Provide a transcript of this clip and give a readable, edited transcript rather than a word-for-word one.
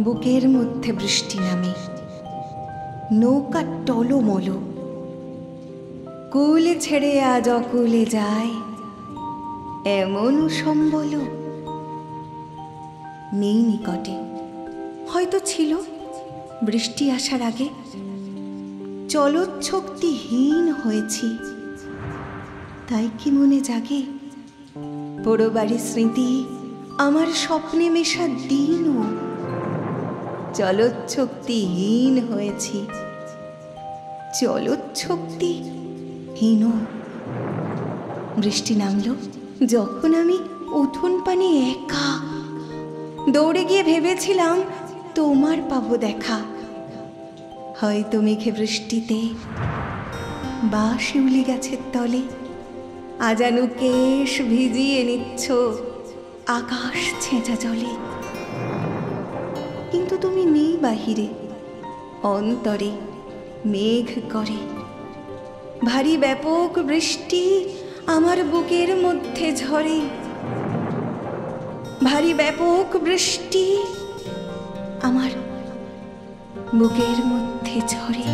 বুকের মধ্যে বৃষ্টি নামে, নৌকা টলমল, কুল ছেড়ে আজ অকুলে যায়, এমন সম্বল নেই নিকটে। হয়তো ছিল বৃষ্টি আসার আগে, চলচ্ছক্তিহীন হয়েছি, তাই কি মনে জাগে পোড়ো বাড়ির স্মৃতি, আমার স্বপ্নে মেশা দিনও। চলচ্ছক্তিহীন হয়েছি, চলচ্ছক্তিহীন। বৃষ্টি নামলো যখন আমি উঠোন পানে একা, দৌড়ে গিয়ে ভেবেছিলাম তোমার পাবো দেখা। হয়তো মেঘে বৃষ্টিতে বা শিউলি গাছের তলে আজানু কেশ ভিজিয়ে নিচ্ছ আকাশ ছেঁচা জলে। কিন্তু তুমি নেই বাহিরে, অন্তরে মেঘ করে ভারী ব্যাপক বৃষ্টি আমার বুকের মধ্যে ঝরে। ভারী ব্যাপক বৃষ্টি আমার বুকের মধ্যে ঝরে।